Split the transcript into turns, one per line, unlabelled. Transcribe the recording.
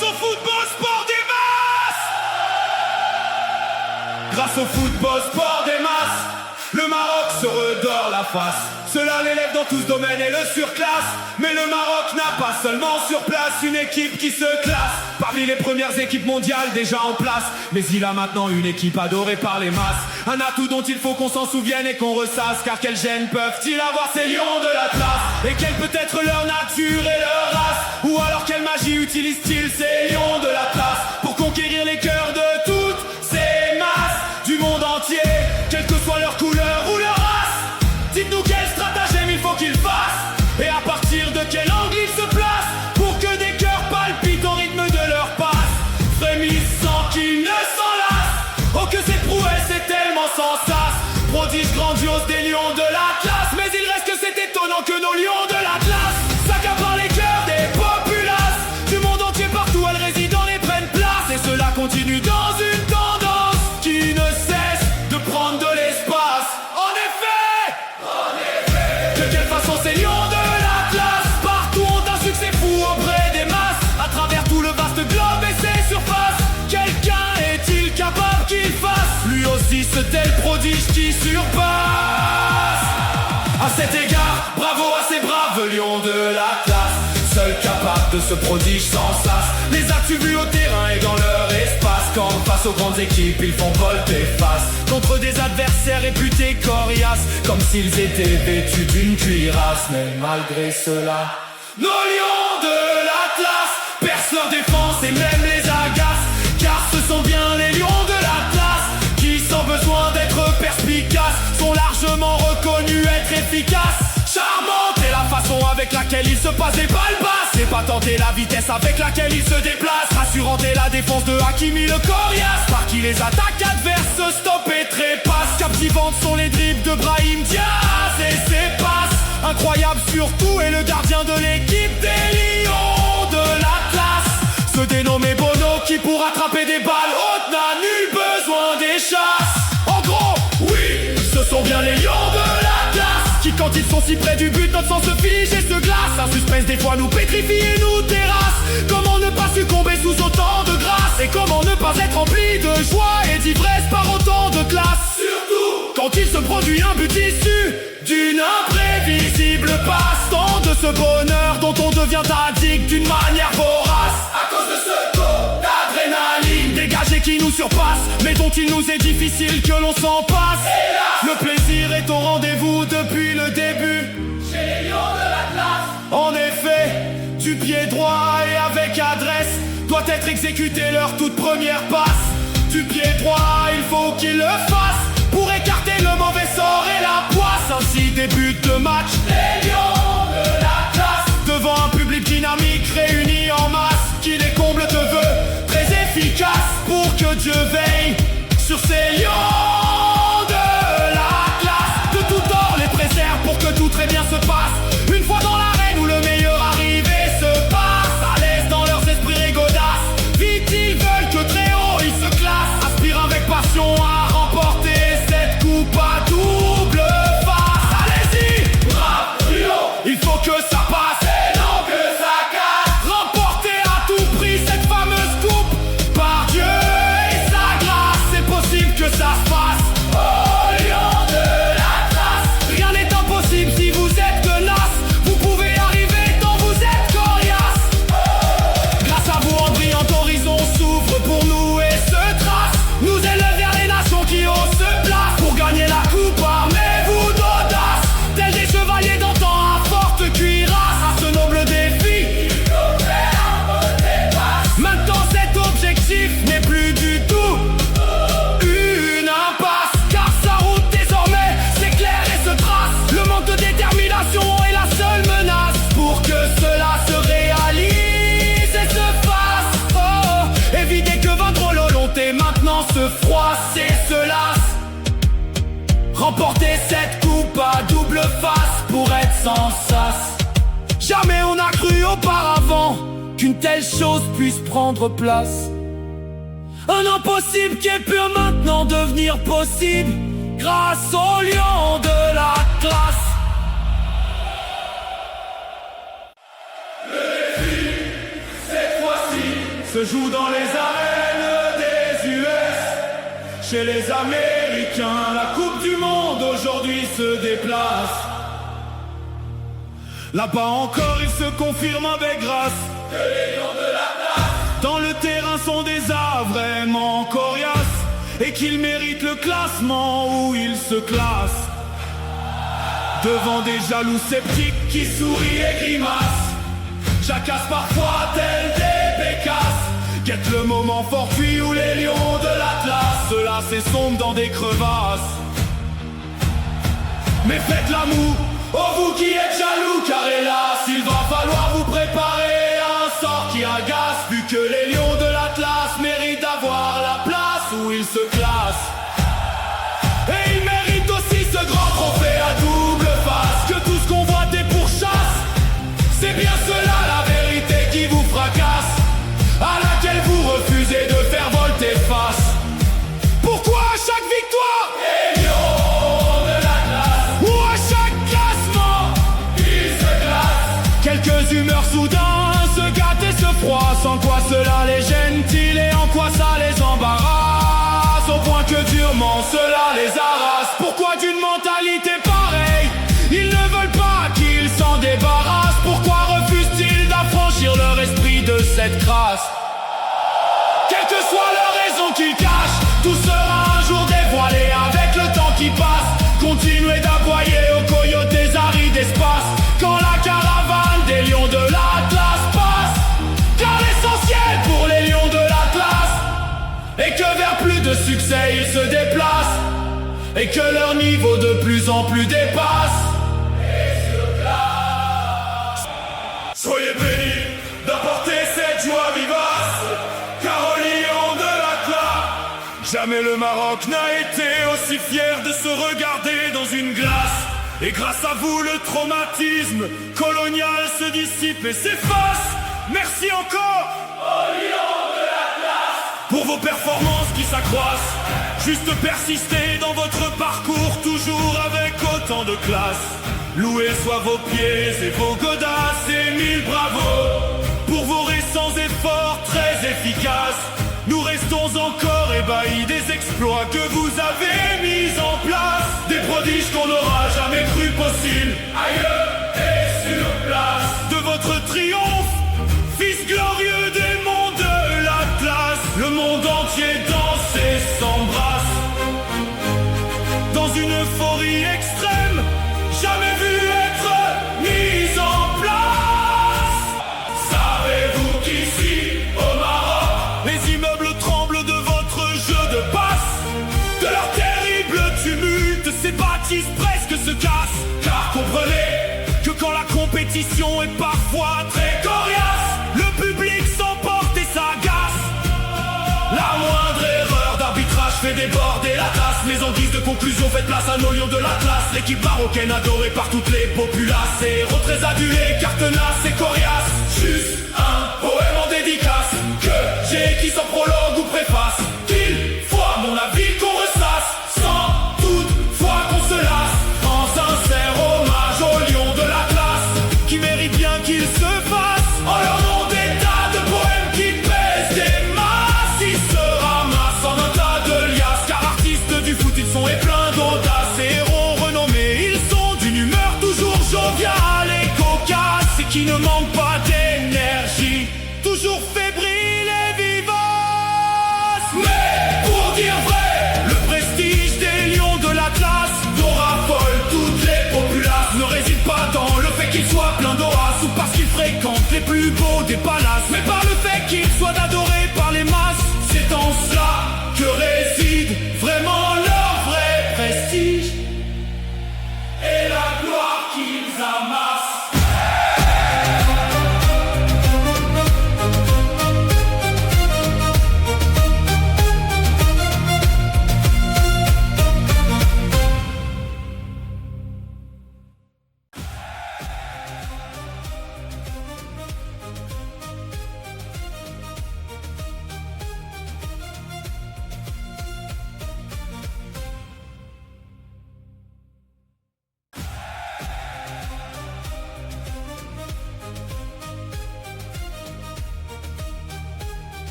Grâce au football, sport des masses. Grâce au football, sport des masses, le Maroc se redore la face. Cela l'élève dans tout ce domaine et le surclasse. Mais le Maroc n'a pas seulement sur place une équipe qui se classe parmi les premières équipes mondiales déjà en place. Mais il a maintenant une équipe adorée par les masses. Un atout dont il faut qu'on s'en souvienne et qu'on ressasse. Car quels gènes peuvent-ils avoir ces lions de l'Atlas? Et quelle peut être leur nature et leur race? Ou alors quelle magie utilisent-ils ces lions de l'Atlas pour conquérir les cœurs de toutes ces masses du monde entier, quelle que soit leur couleur ou leur race? Dites-nous quel stratagème il faut qu'ils fassent et à partir de quel angle ils se placent pour que des cœurs palpitent au rythme de leur passe, frémissant qu'ils ne s'en lassent. Oh que cette prouesse est tellement sans sas, prodige grandiose des lions de l'Atlas. Mais il reste que c'est étonnant que nos lions de l'Atlas s'accaparent les cœurs des populaces du monde entier, partout elles résident et prennent place. Et cela continue dans une tendance qui ne cesse de prendre de l'espace. En effet, de quelle façon ces lions de l'Atlas partout ont un succès fou auprès des masses, à travers tout le vaste globe et ses surfaces. Quelqu'un est-il capable qu'il fasse lui aussi ce tel prodige qui surpasse? À cet égard, bravo à ces braves lions de l'Atlas, seuls capables de ce prodige sans sas. Les as-tu vus au terrain et dans leur espace, quand face aux grandes équipes ils font volte-face contre des adversaires réputés coriaces, comme s'ils étaient vêtus d'une cuirasse. Mais malgré cela, nos lions de l'Atlas percent leur défense et même les agacent, car ce sont bien les lions de l'Atlas qui, sans besoin d'être perspicaces, sont largement reconnus être efficaces. Charmante est la façon avec laquelle il se passe des balles basses, et patente est la vitesse avec laquelle il se déplace. Rassurante est la défense de Hakimi le coriace, par qui les attaques adverses se stoppent et trépassent. Captivantes sont les dribbles de Brahim Diaz et ses passes incroyables surtout est le gardien de l'équipe des lions de l'Atlas, ce dénommé Bono qui pour attraper des balles hautes n'a nul besoin des chasses. En gros, oui, ce sont bien les lions de l'Atlas qui, quand ils sont si près du but, notre sang se fige et se glace. Un suspense des fois nous pétrifie et nous terrasse. Comment ne pas succomber sous autant de grâce? Et comment ne pas être rempli de joie et d'ivresse par autant de classe? Surtout quand il se produit un but issu d'une imprévisible passe. Tant de ce bonheur dont on devient addict d'une manière vorace, à cause de ce taux d'adrénaline dégagé qui nous surpasse, mais dont il nous est difficile que l'on s'en passe. Hélas, le plaisir est au rendez-vous depuis le début chez les lions de l'Atlas. En effet, du pied droit et avec adresse doit être exécutée leur toute première passe. Du pied droit, il faut qu'il le fasse pour écarter le mauvais sort et la poisse. Ainsi débute le match les lions de l'Atlas, devant un public dynamique réuni en masse, qui les comble de vœux très efficaces pour que Dieu veille sur ces lions de l'Atlas. De tout tort les préserve pour que tout très bien se passe. Une fois dans l'arène où le meilleur arrivé se passe, à l'aise dans leurs esprits godasses, vite ils veulent que très haut ils se classent, aspirent avec passion à remporter cette coupe à double face. Allez-y, brave Rio, il faut que ça passe et non que ça casse. Remporter à tout prix cette fameuse coupe, par Dieu et sa grâce, c'est possible que ça se fasse. Oh lion de l'Atlas, rien n'est impossible si vous êtes tenace. Vous pouvez arriver tant vous êtes coriace. Grâce à vous un brillant horizon s'ouvre pour nous et se trace, nous élève vers les nations qui osent se place. Pour gagner la coupe, armez-vous d'audace, tels des chevaliers d'antan à forte cuirasse. À ce noble défi, il faut faire un peu des passes. Maintenant cet objectif n'est plus du tout une impasse, car sa route désormais s'éclaire et se trace. Le manque de détermination est la seule menace pour que cela se réalise et se fasse. Oh, éviter que vaincre volonté maintenant se froisse et se lasse. Remporter cette coupe à double face pour être sans sas. Jamais on n'a cru auparavant qu'une telle chose puisse prendre place. Un impossible qui peut maintenant devenir possible grâce aux lions de l'Atlas. Le défi, cette fois-ci, se joue dans les arènes des US. Chez les Américains, la Coupe du Monde aujourd'hui se déplace. Là-bas encore, il se confirme avec grâce que les lions de l'Atlas dans le terrain sont des as vraiment coriaces et qu'ils méritent le classement où ils se classent. Devant des jaloux sceptiques qui sourient et grimacent, jacassent parfois tels des bécasses, guettent le moment fortuit où les lions de l'Atlas se lassent et sombrent dans des crevasses. Mais faites l'amour, oh vous qui êtes jaloux, car hélas, il va falloir vous préparer à un sort qui agace, vu que les lions de l'Atlas méritent d'avoir la place où ils se classent. Et ils méritent aussi ce grand trophée à double face, que tout ce qu'on voit est pour chasse. C'est bien cela la vérité qui vous fracasse, à laquelle vous refusez de faire volte-face. Pourquoi à chaque victoire, les lions de l'Atlas, ou à chaque classement, ils se classent? Quelques humeurs soudain se gâtent et se froissent, en quoi cela les gêne-t-il et en quoi ça les embarrasse, au point que durement cela les harasse. Pourquoi d'une mentalité pareille, ils ne veulent pas qu'ils s'en débarrassent? Pourquoi refusent-ils d'affranchir leur esprit de cette crasse? Quelle que soit leur raison qu'ils cachent, tout sera un jour dévoilé avec le temps qui passe. Continuez d'aboyer aux coyotes des arides espaces quand la caravane des lions de l'Atlas passe. Car l'essentiel pour les lions de l'Atlas est que vers plus de succès ils se déplacent, et que leur niveau de plus en plus dépasse. Soyez bénis d'apporter cette joie vivace, car aux lions de l'Atlas, jamais le Maroc n'a été aussi fier de se regarder dans une glace. Et grâce à vous, le traumatisme colonial se dissipe et s'efface. Merci encore aux lions de l'Atlas pour vos performances qui s'accroissent. Juste persistez dans votre parcours, toujours avec autant de classe. Loués soient vos pieds et vos godasses, et mille bravos pour vos récents efforts très efficaces. Nous restons encore ébahis des exploits que vous avez mis en place, des prodiges qu'on n'aura jamais cru possible ailleurs et sur place. De votre triomphe, fils glorieux des monts de l'Atlas, le monde entier danse et s'embrasse dans une euphorie extrême, jamais vu être mise en place. Savez-vous qu'ici, au Maroc, les immeubles tremblent de votre jeu de passe, de leur terrible tumulte, ces bâtisses presque se cassent. Car comprenez que quand la compétition est parfois très coriace, le public s'emporte et s'agace. La moindre erreur d'arbitrage fait déborder la tasse, mais en guise de conclusion, faites place à nos lions de l'Atlas. L'équipe marocaine adorée par toutes les populaces, héros très adulés, car tenace et coriace. Juste un poème en dédicace que j'ai écrit sans prologue ou préface, qu'il faut à mon avis qu'on ressasse, sans toutefois qu'on se lasse, en sincère hommage aux lions de l'Atlas, qui méritent bien qu'ils se fassent en leur nom des tas de poèmes qui pèsent des masses. Ils se ramassent en un tas de liasses, car artistes du foot ils sont et pleins d'audace, et héros renommés ils sont d'une humeur toujours joviale et cocasse, et qui ne manquent pas d'énergie, toujours fébrile et vivace. Mais pour dire vrai, le prestige des lions de l'Atlas, dont raffolent toutes les populaces, ne réside pas dans le fait qu'ils soient pleins d'audace, ou parce qu'ils fréquentent les plus beaux des palaces, mais par le fait qu'ils soient d'ados